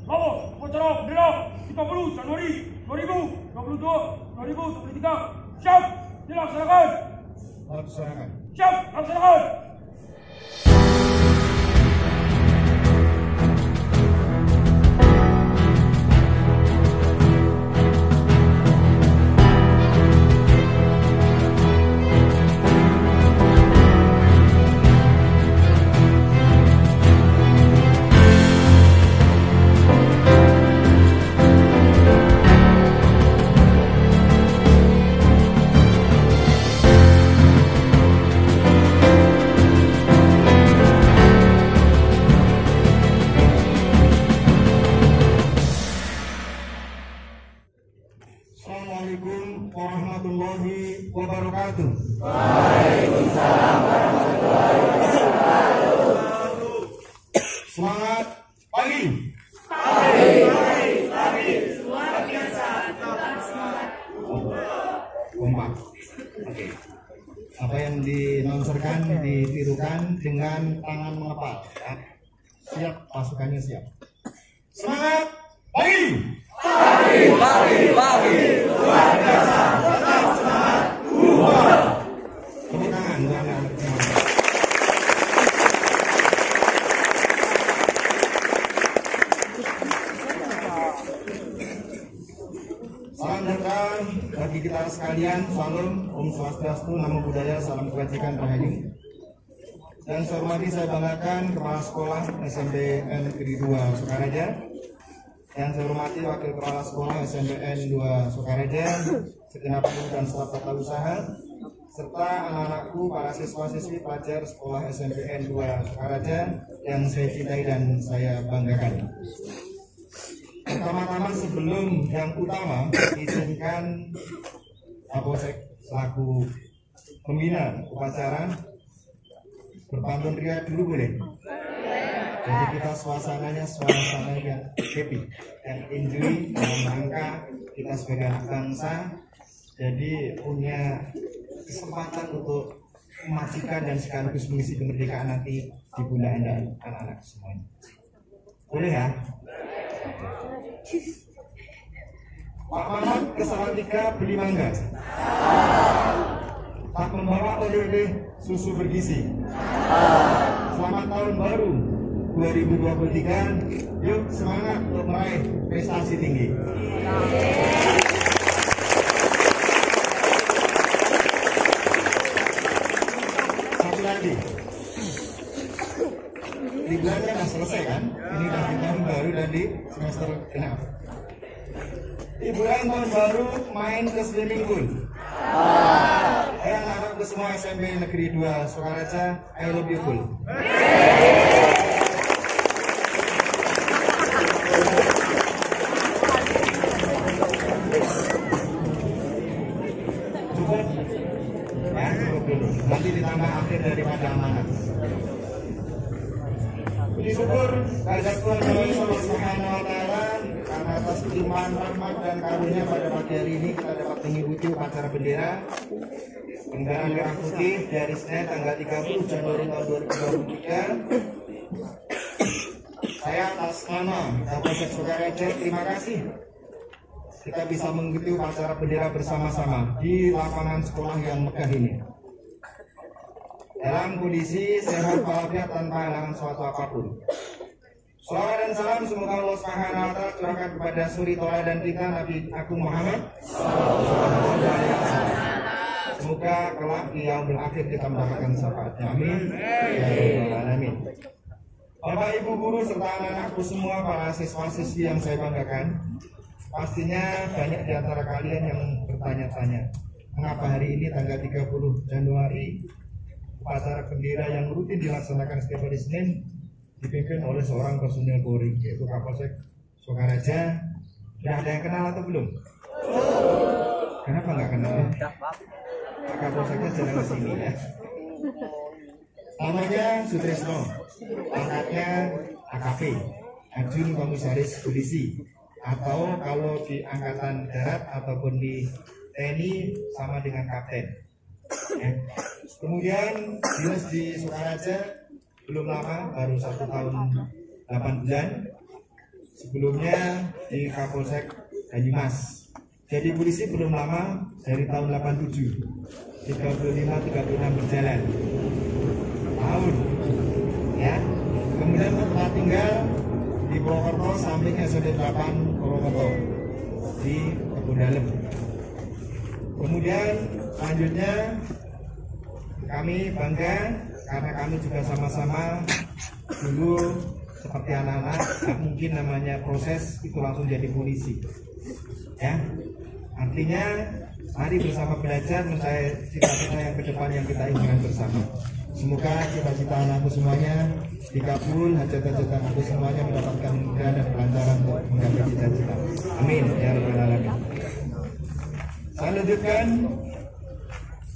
Bahwa upacara bendera 30 Januari 2022-2023 siap dilaksanakan. Siap laksanakan. Assalamualaikum warahmatullahi wabarakatuh. Waalaikumsalam warahmatullahi wabarakatuh. Semangat pagi. Pagi. Luar biasa. Tetap semangat. Kompak. Oke. Apa yang dinonserkan ditirukan dengan tangan mengepal. Ya. Siap, pasukannya siap. Semangat pagi. Pagi. Luar biasa. Tetap semangat. Tepuk tangan untuk anak-anak semangat. Salam sejahtera bagi kita sekalian. Salam Om Swastiastu, Namo Buddhaya, salam kebajikan rahayu. Dan saya hormati, saya banggakan Kepala Sekolah SMPN Negeri 2 Sukaraja. Yang saya hormati Wakil Kepala Sekolah SMPN 2 Sukaraja, segenap guru dan staf tata usaha, serta anak-anakku para siswa-siswi pelajar Sekolah SMPN 2 Sukaraja yang saya cintai dan saya banggakan. Pertama-tama sebelum yang utama, izinkan Kapolsek selaku pembina upacara berpantun ria dulu boleh? Jadi kita suasana yang happy, yang enjoy dalam rangka kita sebagai anak bangsa. Jadi punya kesempatan untuk memastikan dan sekaligus mengisi kemerdekaan nanti di pundak Anda anak-anak semuanya. Boleh ya? Pak Mamat ke Salatiga beli mangga. Tak membawa oleh-oleh susu bergizi. Selamat tahun baru 2023, yuk semangat untuk meraih prestasi tinggi. Satu lagi, liburannya sudah selesai kan? Ini udah di tahun baru dan di semester genap. Liburan tahun baru main ke swimming pool. Anak-anakku semua SMP Negeri 2 Sukaraja, I love you full. Cukup? Ya, cukup dulu. Nanti ditambah akhir daripada amanat. Puji syukur kehadirat Tuhan Allah Subhanahu wa Ta'ala karena atas limpahan rahmat dan karunia pada pagi hari ini kita dapat mengikuti upacara bendera Bendera Merah Putih dari Senin tanggal 30 Januari tahun 2023. Saya atas nama Kapolsek Sukaraja terima kasih kita bisa mengikuti upacara bendera bersama-sama di lapangan sekolah yang megah ini. Dalam kondisi sehat walafiat tanpa halangan suatu apapun. Salawat dan salam semoga Allah Subhanahu wa Ta'ala curahkan kepada suri tauladan kita Nabi Agung Muhammad. Semoga kelak di yaumil akhir kita mendapatkan syafaatnya. Amin. Ya rabbal alamin. Bapak Ibu guru serta anak-anakku semua para siswa-siswi yang saya banggakan. Pastinya banyak di antara kalian yang bertanya-tanya, mengapa hari ini tanggal 30 Januari upacara bendera yang rutin dilaksanakan setiap hari Senin dipimpin oleh seorang personil Polri, yaitu Kapolsek Sukaraja. Sudah ada yang kenal atau belum? Kenapa nggak kenal? Pak Kapolseknya jarang ke sini ya. Namanya Sutrisno, pangkatnya AKP, Ajun Komisaris Polisi, atau kalau di Angkatan Darat ataupun di TNI sama dengan Kapten. Ya. Kemudian dinas di Sukaraja belum lama, baru 1 tahun 8 bulan. sebelumnya di Kapolsek Banyumas. Jadi polisi belum lama, dari tahun 87, 35-36 berjalan tahun, ya. Kemudian tempat tinggal di Purwokerto, samping SD 8 Purwokerto di Kebun Dalem. Kemudian selanjutnya kami bangga karena kami juga sama-sama dulu seperti anak-anak, tak mungkin namanya proses itu langsung jadi polisi, ya. Artinya mari bersama belajar mencapai cita-cita yang ke depan yang kita inginkan bersama. Semoga cita-cita anakku semuanya dikabul, hajat-hajat anakku semuanya mendapatkan kemudahan dan kelancaran untuk menggapai cita-cita. Amin ya rabbal alamin. Saya lanjutkan,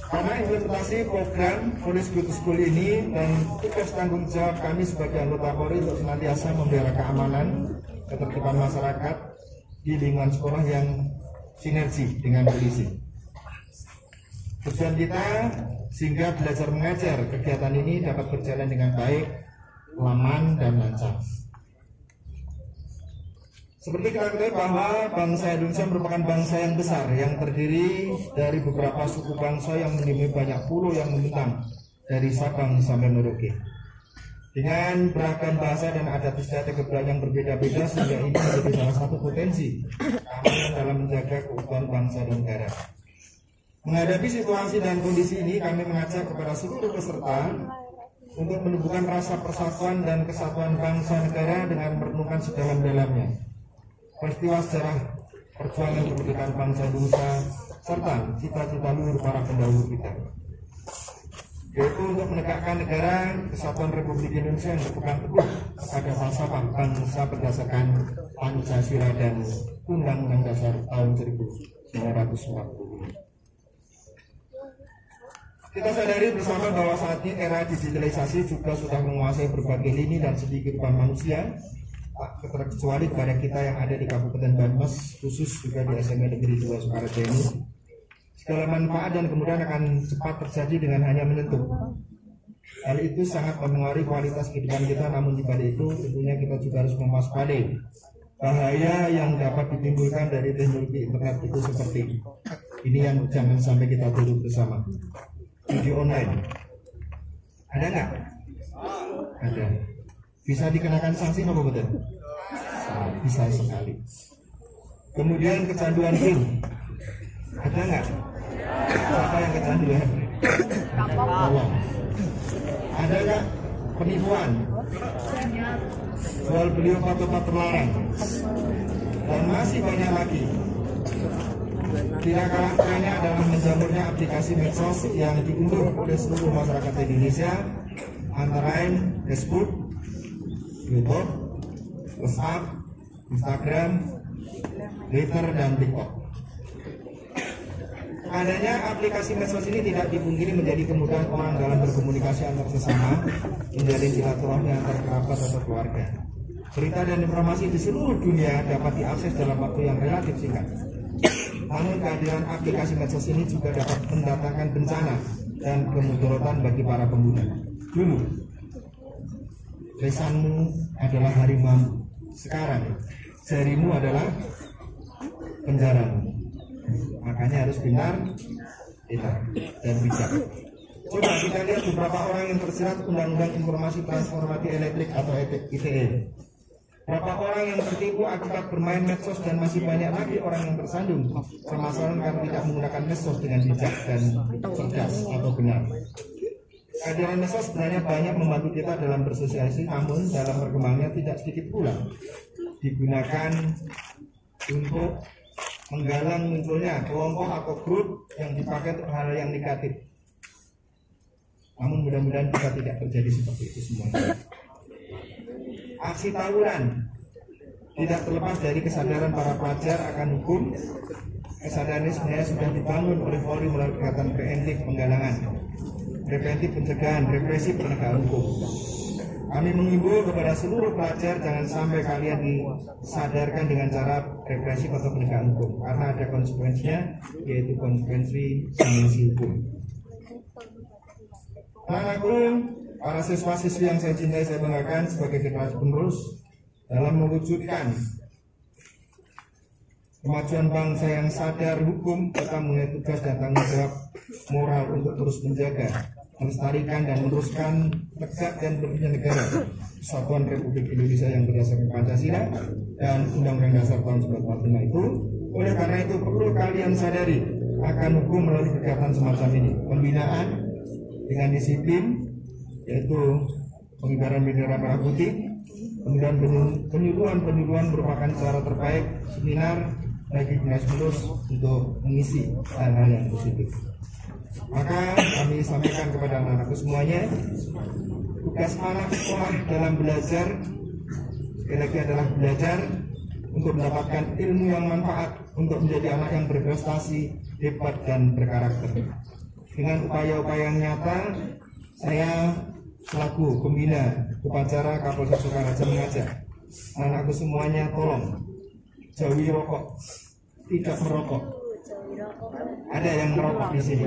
karena implementasi program Police Good School ini dan tugas tanggung jawab kami sebagai anggota Polri untuk senantiasa membela keamanan, ketertiban masyarakat di lingkungan sekolah yang sinergi dengan polisi. Tujuan kita sehingga belajar mengajar kegiatan ini dapat berjalan dengan baik, aman dan lancar. Seperti kita ketahui bahwa bangsa Indonesia merupakan bangsa yang besar yang terdiri dari beberapa suku bangsa yang memiliki banyak pulau yang membentang dari Sabang sampai Merauke. Dengan beragam bahasa dan adat istiadat kebudayaan yang berbeda-beda, sehingga ini menjadi salah satu potensi keamanan dalam menjaga keutuhan bangsa dan negara. Menghadapi situasi dan kondisi ini, kami mengajak kepada seluruh peserta untuk menumbuhkan rasa persatuan dan kesatuan bangsa negara dengan merenungkan sedalam-dalamnya peristiwa sejarah perjuangan kemerdekaan bangsa Indonesia serta cita-cita luhur para pendahulu kita, yaitu untuk menegakkan negara kesatuan Republik Indonesia yang berpegang teguh pada falsafah bangsa berdasarkan Pancasila dan Undang-Undang Dasar tahun 1945. Kita sadari bersama bahwa saat ini era digitalisasi juga sudah menguasai berbagai lini dan segi kehidupan manusia, tak terkecuali kepada kita yang ada di Kabupaten Banyumas, khusus juga di SMA Negeri 2 Sukarejo ini. Segala manfaat dan kemudian akan cepat terjadi dengan hanya menyentuh. Hal itu sangat mempengaruhi kualitas kehidupan kita, namun di balik itu tentunya kita juga harus mewaspadai bahaya yang dapat ditimbulkan dari teknologi internet itu seperti ini yang jangan sampai kita duduk bersama. Video online ada nggak? Ada. Bisa dikenakan sanksi apa betul? Bisa sekali. Kemudian kecanduan game ada nggak? Siapa yang kecanduan? Tolong. Ada nggak penipuan? Jual beli obat-obat terlarang dan masih banyak lagi. Tidak kalah kerennya adalah menjamurnya aplikasi medsos yang diunduh oleh seluruh masyarakat Indonesia, antara lain Facebook, YouTube, WhatsApp, Instagram, Twitter, dan TikTok. Adanya aplikasi medsos ini tidak dipungkiri menjadi kemudahan orang dalam berkomunikasi antar sesama, menjalin silaturahmi antar kerabat atau keluarga. Berita dan informasi di seluruh dunia dapat diakses dalam waktu yang relatif singkat. Namun kehadiran aplikasi medsos ini juga dapat mendatangkan bencana dan kemudaratan bagi para pengguna. Dulu, lesanmu adalah harimau. Sekarang, jarimu adalah penjaramu. Makanya harus benar, dan bijak. Coba kita lihat beberapa orang yang terjerat Undang-Undang Informasi Transformasi Elektrik atau ITE. Berapa orang yang tertipu akibat bermain medsos dan masih banyak lagi orang yang tersandung permasalahan karena tidak menggunakan medsos dengan bijak dan cerdas atau benar. Kehadiran medsos sebenarnya banyak membantu kita dalam bersosialisasi, namun dalam perkembangannya tidak sedikit pula digunakan untuk menggalang munculnya kelompok atau grup yang dipakai untuk hal yang negatif. Namun mudah-mudahan kita tidak terjadi seperti itu semuanya. Aksi tawuran tidak terlepas dari kesadaran para pelajar akan hukum. Kesadaran ini sebenarnya sudah dibangun oleh Polri melalui kegiatan preventif penggalangan, preventif pencegahan, represif penegakan hukum. Kami mengimbau kepada seluruh pelajar jangan sampai kalian disadarkan dengan cara represif atau penegakan hukum, karena ada konsekuensinya, yaitu konsekuensi sanksi hukum. Anakku, para siswa-siswi yang saya cintai, saya banggakan sebagai generasi penerus dalam mewujudkan kemajuan bangsa yang sadar hukum, kita punya tugas dan tanggung jawab moral untuk terus menjaga, melestarikan dan meneruskan tegak dan berdirinya negara Kesatuan Republik Indonesia yang berdasarkan Pancasila dan Undang-Undang Dasar tahun 1945 itu. Oleh karena itu perlu kalian sadari akan hukum melalui kegiatan semacam ini, pembinaan dengan disiplin, yaitu pengibaran bendera merah putih, kemudian penyuluhan merupakan cara terbaik seminar bagi generasi penerus untuk mengisi hal-hal yang positif. Maka kami sampaikan kepada anak-anakku semuanya, tugas anak sekolah dalam belajar sekali lagi adalah belajar untuk mendapatkan ilmu yang manfaat, untuk menjadi anak yang berprestasi, hebat dan berkarakter. Dengan upaya-upaya yang nyata, saya selaku pembina upacara Kapolsek Sukaraja mengajak anak-anakku semuanya, tolong jauhi rokok, tidak merokok. Ada yang merokok di sini?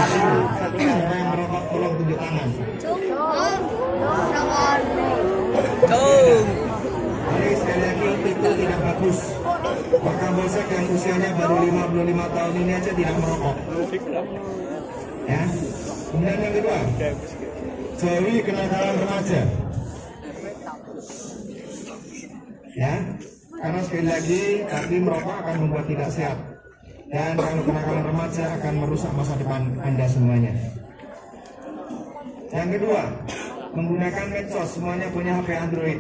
Siapa yang merokok tolong tunjuk tangan. Jadi sekali lagi itu tidak bagus. Maka Kapolsek yang usianya baru 55 tahun ini aja tidak merokok. Ya. Kemudian yang kedua, jauhi kenakalan remaja. Ya, karena sekali lagi tadi merokok akan membuat tidak sehat. Dan kalau kenakalan remaja akan merusak masa depan Anda semuanya. Yang kedua, menggunakan medsos, semuanya punya HP Android.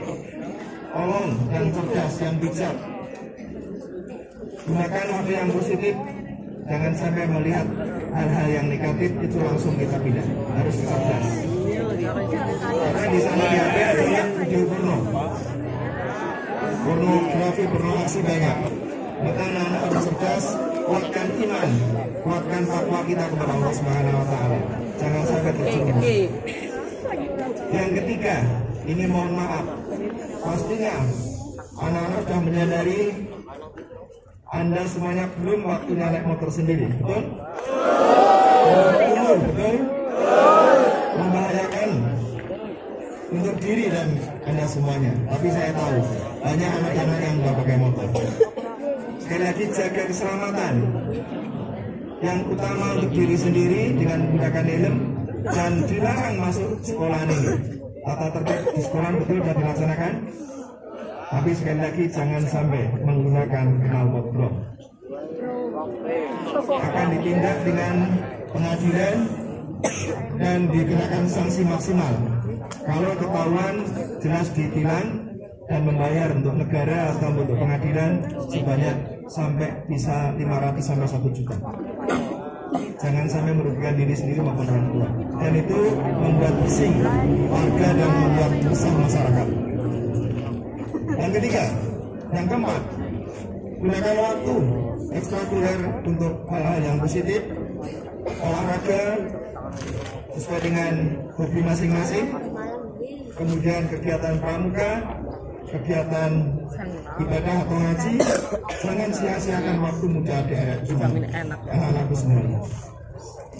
Tolong yang cerdas, yang bijak. Gunakan HP yang positif. Jangan sampai melihat hal-hal yang negatif itu langsung kita pindah. Harus cerdas. Karena di sana di HP ada video porno. Pornografi, pornografi banyak. Maka anak-anak harus cerdas, kuatkan iman, kuatkan takwa kita kepada Allah Subhanahu wa Ta'ala. Jangan sampai terjerumus. Yang ketiga, ini mohon maaf, pastinya anak-anak sudah menyadari Anda semuanya belum waktunya naik motor sendiri, betul? Betul? Membahayakan untuk diri dan Anda semuanya. Tapi saya tahu banyak anak-anak yang nggak pakai motor. Sekali lagi jaga keselamatan. Yang utama untuk diri sendiri dengan menggunakan helm dan dilarang masuk sekolah ini. Tata tertib di sekolah betul sudah dilaksanakan. Tapi sekali lagi jangan sampai menggunakan knalpot blok. Akan ditindak dengan pengadilan dan dikenakan sanksi maksimal. Kalau ketahuan jelas ditilang dan membayar untuk negara atau untuk pengadilan sebanyak sampai bisa 500 sampai 1 juta. Jangan sampai merugikan diri sendiri maupun orang tua. Dan itu membuat pusing warga dan membuat resah masyarakat. Yang ketiga, yang keempat, gunakan waktu ekstrakurikuler untuk hal-hal yang positif, olahraga sesuai dengan hobi masing-masing, kemudian kegiatan pramuka, kegiatan ibadah atau ngaji. Jangan sia-siakan waktu muda adik-adik anak-anakku semuanya.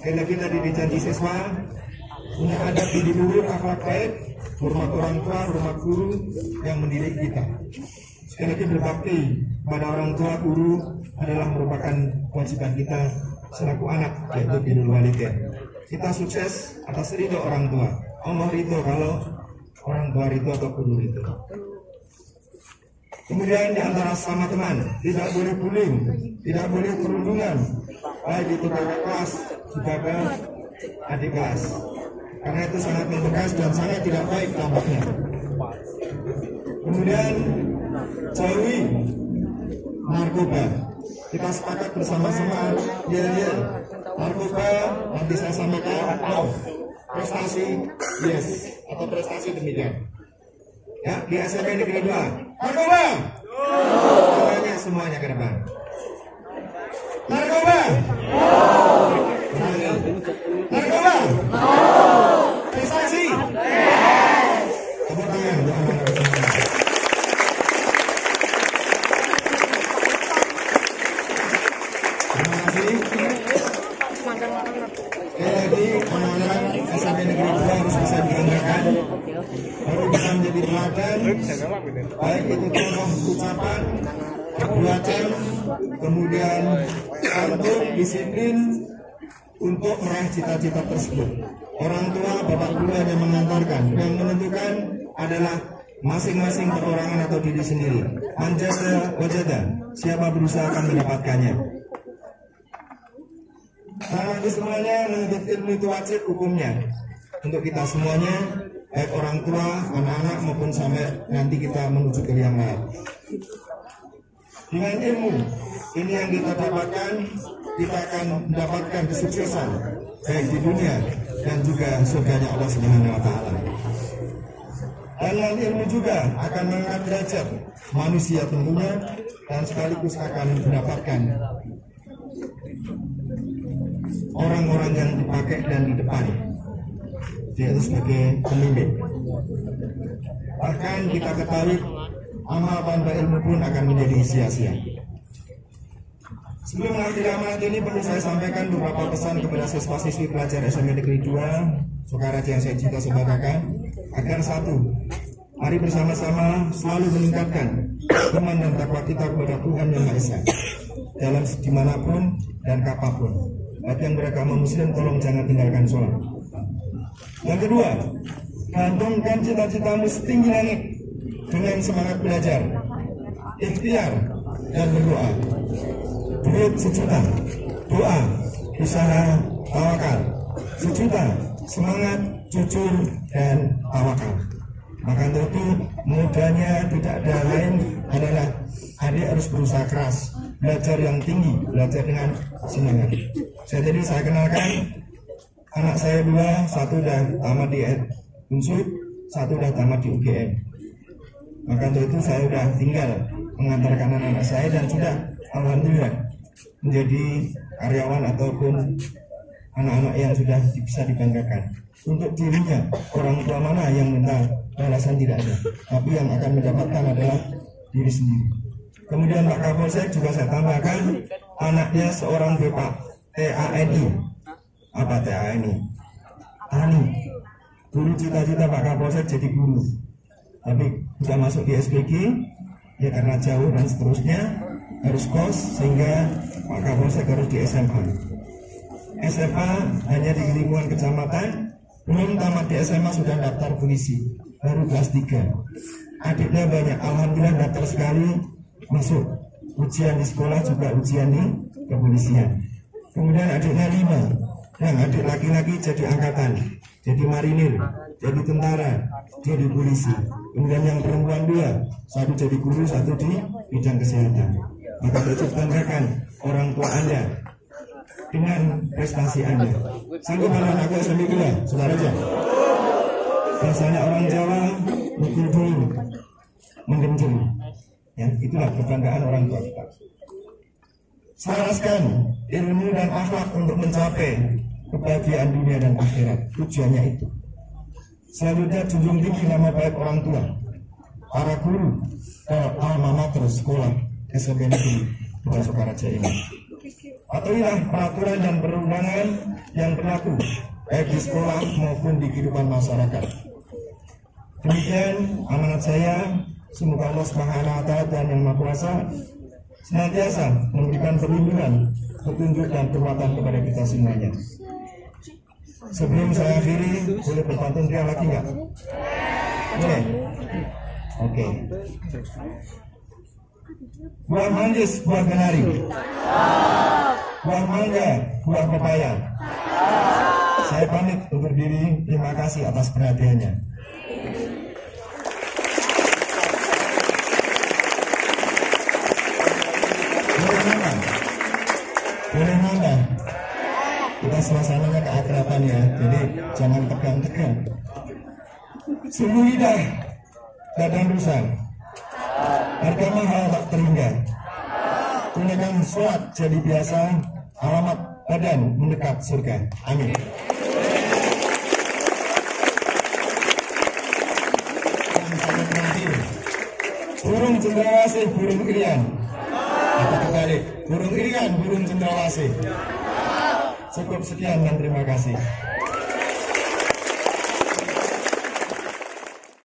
Sekali lagi tadi dijanji siswa punya adab budi luhur, akhlak baik, hormat orang tua, hormat guru yang mendidik kita. Sekali lagi berbakti pada orang tua, guru adalah merupakan kewajiban kita selaku anak, yaitu birrul walidain. Kita sukses atas ridho orang tua. Allah ridho kalau orang tua ridho atau guru ridho. Kemudian di antara sama teman, tidak boleh bullying, tidak boleh perundungan, baik itu kakak kelas juga ke adik kelas. Karena itu sangat membekas dan sangat tidak baik dampaknya. Kemudian jauhi narkoba. Kita sepakat bersama-sama, ya, narkoba nanti saya sampaikan, prestasi, yes, atau prestasi demikian. Ya, di SMP Negeri 2, narkoba, semuanya ke depan. Narkoba, narkoba, prestasi, tepuk tangan untuk anak-anak semuanya. Terima kasih. Sekali lagi, anak-anak SMP Negeri 2 harus bisa dibanggakan, baru bisa menjadi teladan, baik itu contoh ucapan, perbuatan, kemudian santun, disiplin untuk meraih cita-cita tersebut. Orang tua, bapak guru hanya mengantarkan, yang menentukan adalah masing-masing perorangan atau diri sendiri. Manjada wajada, siapa berusaha akan mendapatkannya. Karena itu semuanya menuntut ilmu itu wajib hukumnya untuk kita semuanya, baik orang tua, anak-anak maupun sampai nanti kita menuju ke yang lain. Dengan ilmu ini yang kita dapatkan, kita akan mendapatkan kesuksesan baik di dunia dan juga surganya Allah Subhanahu wa Ta'ala. Dan dengan ilmu juga akan mengangkat derajat manusia tentunya, dan sekaligus akan mendapatkan orang-orang yang dipakai dan di depan, yaitu sebagai pemimpin. Bahkan kita ketahui amal tanpa ilmu pun akan menjadi sia-sia. Sebelum mengakhiri amanat ini, perlu saya sampaikan beberapa pesan kepada siswa-siswi pelajar SMP Negeri 2 Sukaraja yang saya cinta sebagian, agar satu, mari bersama-sama selalu meningkatkan iman dan takwa kita kepada Tuhan Yang Maha Esa dalam dimanapun dan kapanpun. Bagi yang beragama Muslim, tolong jangan tinggalkan sholat. Yang kedua, gantungkan cita-citamu setinggi langit dengan semangat belajar, ikhtiar, dan berdoa. Duit 1 juta, doa, usaha, tawakal. 1 juta, semangat, jujur, dan tawakal. Maka untuk itu mudahnya tidak ada lain adalah adik harus berusaha keras, belajar yang tinggi, belajar dengan semangat. Jadi saya kenalkan anak saya 2, 1 sudah tamat di Unsur, 1 sudah tamat di UGM. Maka untuk itu saya sudah tinggal mengantarkan anak-anak saya dan sudah alhamdulillah menjadi karyawan ataupun anak-anak yang sudah bisa dibanggakan. Untuk dirinya, orang tua mana yang minta balasan tidak ada, tapi yang akan mendapatkan adalah diri sendiri. Kemudian Pak Kapolsek juga saya tambahkan, anaknya seorang Bapak TANI. Apa TANI? Tani. Dulu cita-cita Pak Kapolsek jadi guru, tapi sudah masuk di SPG, ya karena jauh dan seterusnya harus kos, sehingga Pak Kapolsek harus di SMA. SMA hanya di lingkungan kecamatan, belum tamat di SMA sudah daftar polisi, baru kelas 3. Adiknya banyak, alhamdulillah daftar sekali masuk ujian di sekolah, juga ujian di kepolisian. Kemudian adiknya 5, yang adik laki-laki jadi angkatan, jadi marinir, jadi tentara, jadi polisi. Kemudian yang perempuan 2, 1 jadi guru, 1 di bidang kesehatan. Maka banggakan orang tua Anda dengan prestasi Anda. Sanggup anak aku SMP 2, saudara aja. Biasanya orang Jawa mikir dulu, menggenjing. Ya, itulah kebanggaan orang tua kita. Selaraskan ilmu dan akhlak untuk mencapai kebahagiaan dunia dan akhirat. Tujuannya itu. Selanjutnya junjung tinggi nama baik orang tua, para guru, alma mater sekolah SMP Negeri 2 Sukaraja ini. Patuhilah peraturan dan perundangan yang berlaku baik di sekolah maupun di kehidupan masyarakat. Demikian amanat saya. Semoga Allah Subhanahu wa Ta'ala dan Yang Maha Kuasa senantiasa memberikan perlindungan, petunjuk dan kekuatan kepada kita semuanya. Sebelum saya akhiri, boleh berpantun ria lagi nggak? Boleh? Oke. Buah manggis, buah kenari. Buah mangga, buah pepaya. Saya pamit undur diri. Terima kasih atas perhatiannya. Boleh mana? Kita suasananya keakraban ya, jadi jangan tegang-tegang. Sungguh indah dadang rusak, harga mahal tak terhingga. Tunaikan sholat jadi biasa, alamat badan mendekat surga. Amin. Burung cendrawasih, burung irian. Atau kebalik, burung irian, burung cendrawasih. Cukup sekian dan terima kasih.